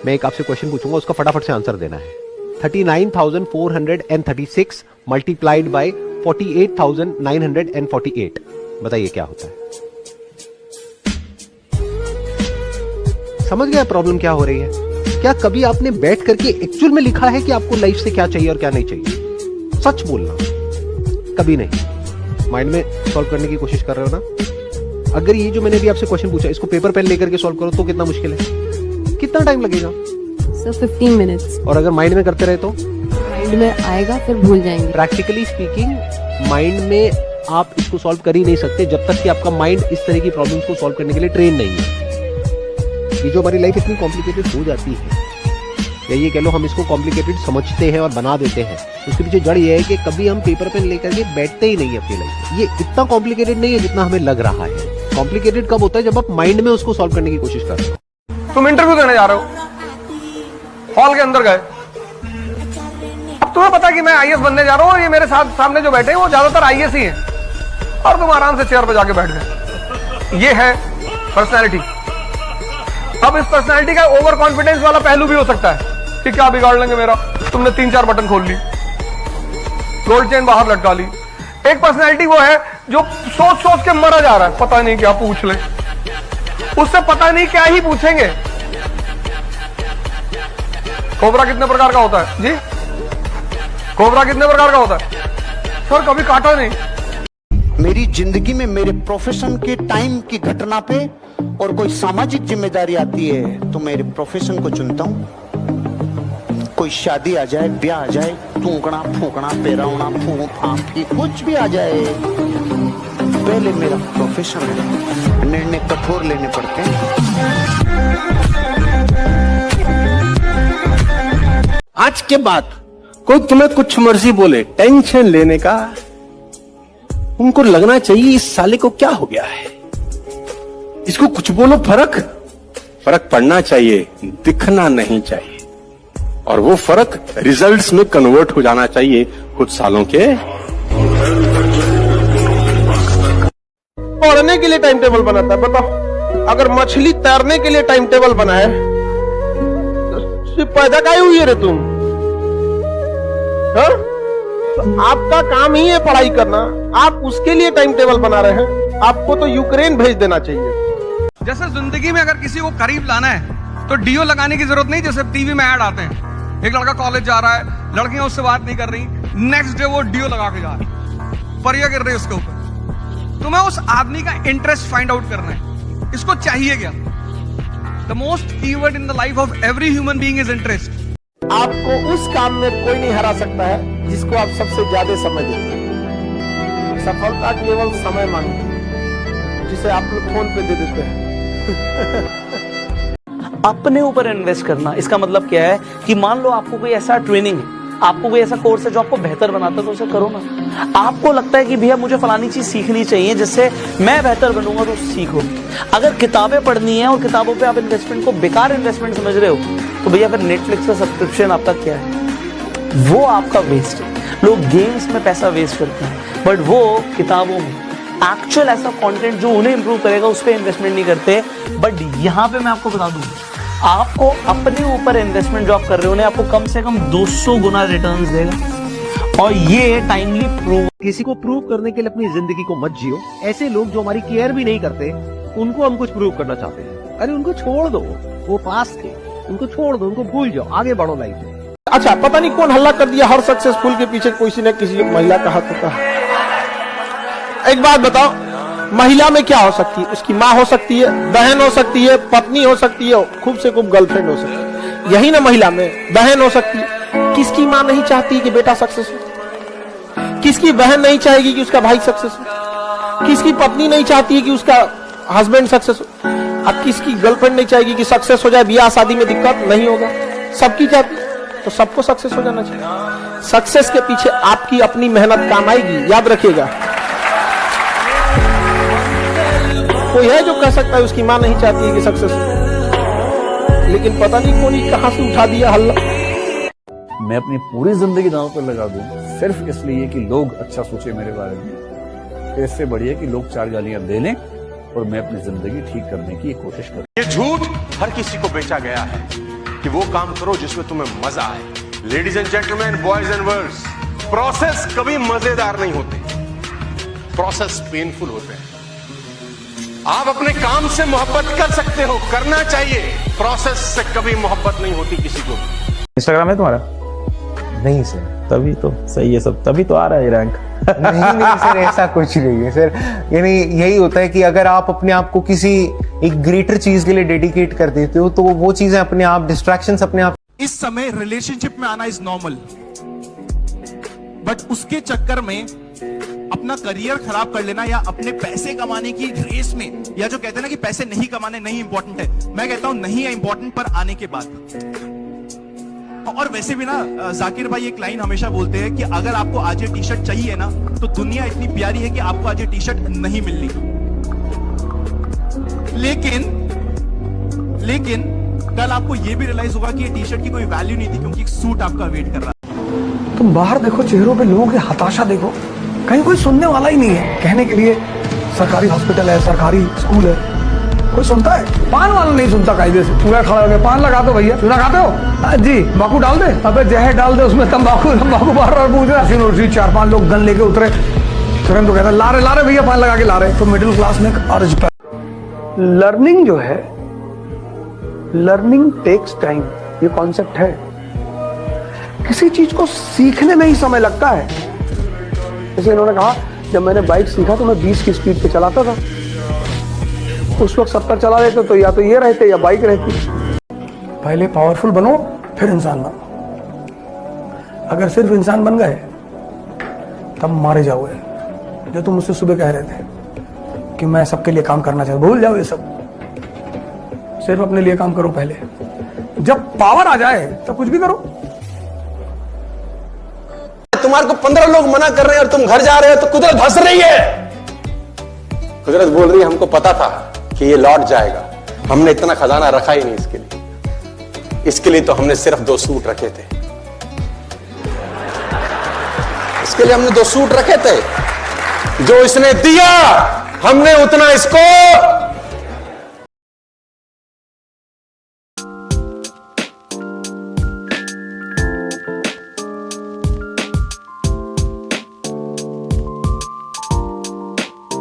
मैं एक आपसे क्वेश्चन पूछूंगा, उसका फटाफट से आंसर देना है। 39,436 मल्टीप्लाइड बाय 48,948, बताइए क्या होता है? समझ गया प्रॉब्लम क्या हो रही है? क्या कभी आपने बैठ करके एक्चुअल में लिखा है कि आपको लाइफ से क्या चाहिए और क्या नहीं चाहिए? सच बोलना। कभी नहीं। माइंड में सॉल्व करने की कोशिश कर रहे हो ना? अगर ये जो मैंने भी आपसे क्वेश्चन पूछा, इसको पेपर पेन लेकर के सॉल्व करो तो कितना मुश्किल है? कितना टाइम लगेगा? Sir 15 minutes. और अगर माइंड में करते रहे तो माइंड में आएगा, फिर भूल जाएंगे। प्रैक्टिकली स्पीकिंग माइंड में आप इसको सॉल्व कर ही नहीं सकते जब तक कि आपका माइंड इस तरह की प्रॉब्लम्स को सॉल्व करने के लिए ट्रेन नहीं है। ये जो हमारी लाइफ इतनी कॉम्प्लिकेटेड हो जाती है, या ये कह लो हम इसको कॉम्प्लिकेटेड समझते हैं और बना देते हैं, उसके पीछे जड़ ये है कि कभी हम पेपर पेन लेकर के बैठते ही नहीं अपनी लाइफ। ये इतना कॉम्प्लिकेटेड नहीं है जितना हमें लग रहा है। कॉम्प्लिकेटेड कब होता है? जब आप माइंड में उसको सॉल्व करने की कोशिश कर रहे हो। तुम इंटरव्यू देने जा रहे हो, हॉल के अंदर गए, अब तुम्हें पता कि मैं आईएएस बनने जा रहा हूं और ये मेरे साथ सामने जो बैठे हैं वो ज्यादातर आईएएस ही हैं, और तुम आराम से चेयर पर जाके बैठ गए। ये है पर्सनैलिटी। अब इस पर्सनैलिटी का ओवर कॉन्फिडेंस वाला पहलू भी हो सकता है कि क्या बिगाड़ लेंगे मेरा। तुमने 3-4 बटन खोल ली, गोल्ड चेन बाहर लटका ली। एक पर्सनैलिटी वो है जो सोच सोच के मरा जा रहा है, पता नहीं क्या पूछ ले, उससे पता नहीं क्या ही पूछेंगे। कोबरा कितने प्रकार का होता है जी? कोबरा कितने प्रकार का होता है सर? कभी काटा नहीं। मेरी जिंदगी में मेरे प्रोफेशन के टाइम की घटना पे और कोई सामाजिक जिम्मेदारी आती है तो मेरे प्रोफेशन को चुनता हूं। कोई शादी आ जाए, ब्याह आ जाए, थूकना फूकना पेरावना फूक फांकी कुछ भी आ जाए, पहले मेरा प्रोफेशन है। निर्णय कठोर लेने पड़ते हैं। आज के बाद कोई तुम्हें कुछ मर्जी बोले, टेंशन लेने का उनको लगना चाहिए इस साले को क्या हो गया है, इसको कुछ बोलो फर्क पड़ना चाहिए, दिखना नहीं चाहिए, और वो फर्क रिजल्ट्स में कन्वर्ट हो जाना चाहिए कुछ सालों के। पढ़ने के लिए टाइम टेबल बनाता है, बताओ। अगर मछली तैरने के लिए टाइम टेबल बना है तो पैदा काहे हुई है रे तुम? हाँ? तो आपका काम ही है पढ़ाई करना, आप उसके लिए टाइम टेबल बना रहे हैं। आपको तो यूक्रेन भेज देना चाहिए। जैसे जिंदगी में अगर किसी को करीब लाना है तो डीओ लगाने की जरूरत नहीं। जैसे टीवी में ऐड आते हैं, एक लड़का कॉलेज जा रहा है, लड़कियां उससे बात नहीं कर रही, नेक्स्ट डे वो डीओ लगा के जा रही, परिया गिर रही उसके ऊपर। तुम्हें उस आदमी का इंटरेस्ट फाइंड आउट करना है, इसको चाहिए क्या। The most keyword in the life of every human being is interest. आपको उस काम में कोई नहीं हरा सकता है जिसको आप सबसे ज्यादा समय देते हैं। सफलता केवल समय मांगती है, जिसे आप लोग फोन पे दे देते हैं। अपने ऊपर इन्वेस्ट करना, इसका मतलब क्या है कि मान लो आपको कोई ऐसा ट्रेनिंग है, आपको कोई ऐसा कोर्स है जो आपको बेहतर बनाता है, तो उसे करो ना। आपको लगता है कि भैया मुझे फलानी चीज सीखनी चाहिए जिससे मैं बेहतर बनूंगा, तो सीखो। अगर किताबें पढ़नी है और किताबों पे आप इन्वेस्टमेंट को बेकार इन्वेस्टमेंट समझ रहे हो, तो भैया फिर नेटफ्लिक्स का सब्सक्रिप्शन आपका क्या है? वो आपका वेस्ट है। लोग गेम्स में पैसा वेस्ट करते हैं, बट वो किताबों में एक्चुअल ऐसा कंटेंट जो उन्हें इंप्रूव करेगा उस पर इन्वेस्टमेंट नहीं करते। बट यहाँ पे मैं आपको बता दूं, आपको अपने ऊपर इन्वेस्टमेंट जो आप कर रहे हो, आपको कम से कम 200 गुना रिटर्न्स देगा, और ये टाइमली प्रूव। किसी को प्रूव करने के लिए अपनी जिंदगी को मत जियो। ऐसे लोग जो हमारी केयर भी नहीं करते, उनको हम कुछ प्रूव करना चाहते हैं। अरे उनको छोड़ दो, वो पास थे, उनको छोड़ दो, उनको भूल जाओ, आगे बढ़ो लाइफ में। अच्छा, पता नहीं कौन हल्ला कर दिया, हर सक्सेसफुल के पीछे किसी न किसी महिला का हाथ होता है। एक बात बताओ, महिला में क्या हो सकती है? उसकी माँ हो सकती है, बहन हो सकती है, पत्नी हो सकती है, खूब से खूब गर्लफ्रेंड हो सकती है। यही ना महिला में बहन हो सकती है। किसकी माँ नहीं चाहती कि बेटा सक्सेस हो? किसकी बहन नहीं चाहेगी कि उसका भाई सक्सेस हो? किसकी पत्नी नहीं चाहती है कि उसका हस्बैंड सक्सेस हो? अब किसकी गर्लफ्रेंड नहीं चाहेगी कि सक्सेस हो जाए, ब्याह शादी में दिक्कत नहीं होगा? सबकी चाहती, तो सबको सक्सेस हो जाना चाहिए। सक्सेस के पीछे आपकी अपनी मेहनत काम आएगी, याद रखिएगा। कोई है जो कह सकता है उसकी मां नहीं चाहती है कि सक्सेस हो, लेकिन पता नहीं कौन ही कहां से उठा दिया हल्ला। मैं अपनी पूरी जिंदगी दांव पर लगा दूं सिर्फ इसलिए कि लोग अच्छा सोचे मेरे बारे में, तो इससे बढ़िया कि लोग 4 गालियां दे लें और मैं अपनी जिंदगी ठीक करने की कोशिश करूं। ये झूठ हर किसी को बेचा गया है, कि वो काम करो जिसमें तुम्हें मजा आए। Ladies and gentleman, boys and girls, process कभी मजेदार नहीं होते, प्रोसेस पेनफुल होते हैं। आप अपने काम से मोहब्बत कर सकते हो, करना चाहिए, प्रोसेस से कभी मोहब्बत नहीं होती किसी को। इंस्टाग्राम है तुम्हारा? नहीं सर। तभी तो सही है सब, तभी तो आ रहा है रैंक। नहीं सर, ऐसा कुछ नहीं है सर। यानी यही होता है कि अगर आप अपने आप को किसी एक ग्रेटर चीज के लिए डेडिकेट कर देते हो तो वो चीजें अपने आप, डिस्ट्रैक्शंस अपने आप। इस समय रिलेशनशिप में आना इज नॉर्मल, बट उसके चक्कर में अपना करियर खराब कर लेना या अपने पैसे कमाने की रेस में, या जो कहते हैं ना कि पैसे नहीं कमाने नहीं इंपॉर्टेंट है, मैं कहता हूं नहीं है इंपॉर्टेंट, पर आने के बाद। और वैसे भी ना जाकिर भाई एक लाइन हमेशा बोलते हैं कि अगर आपको आज ये टी शर्ट चाहिए ना तो दुनिया इतनी प्यारी है कि आपको आज ये टी शर्ट नहीं मिलनी, लेकिन कल आपको ये भी रियलाइज होगा कि ये टी शर्ट की कोई वैल्यू नहीं थी क्योंकि एक सूट आपका वेट कर रहा है। तुम बाहर देखो, चेहरों पे लोगों की हताशा देखो, कहीं कोई सुनने वाला ही नहीं है। कहने के लिए सरकारी हॉस्पिटल है, सरकारी स्कूल है, कोई सुनता है? पान वाला नहीं सुनता कायदे से, पूरा खड़ा हो गया, पान लगा दो भैया, चूना खाते हो जी, तंबाकू डाल दे, अबे जहर डाल दे उसमें, तंबाकू बार बार पूछ रहा। 4-5 लोग गन लेके उतरे, तुरंत तो कहता ला रहे भैया, पान लगा के ला रहे। तो मिडिल क्लास में एक अर्ज पर लर्निंग जो है, लर्निंग टेक्स टाइम, ये कॉन्सेप्ट है। किसी चीज को सीखने में ही समय लगता है। जैसे इन्होंने कहा, जब मैंने बाइक सीखा तो मैं 20 की स्पीड पे चलाता था, उस वक्त 70 चला लेते तो या तो ये रहते या बाइक रहती। पहले पावरफुल बनो, फिर इंसान बनो। अगर सिर्फ इंसान बन गए तब मारे जाओगे। जो तुम मुझसे सुबह कह रहे थे कि मैं सबके लिए काम करना चाहता, भूल जाओ ये सब, सिर्फ अपने लिए काम करो पहले। जब पावर आ जाए तब कुछ भी करो। तुम्हारे को 15 लोग मना कर रहे हैं और तुम घर जा रहे हो तो कुदरत हंस रही है। कुदरत बोल रही है हमको पता था कि ये लौट जाएगा, हमने इतना खजाना रखा ही नहीं इसके लिए। इसके लिए तो हमने सिर्फ 2 सूट रखे थे, इसके लिए हमने 2 सूट रखे थे। जो इसने दिया हमने उतना इसको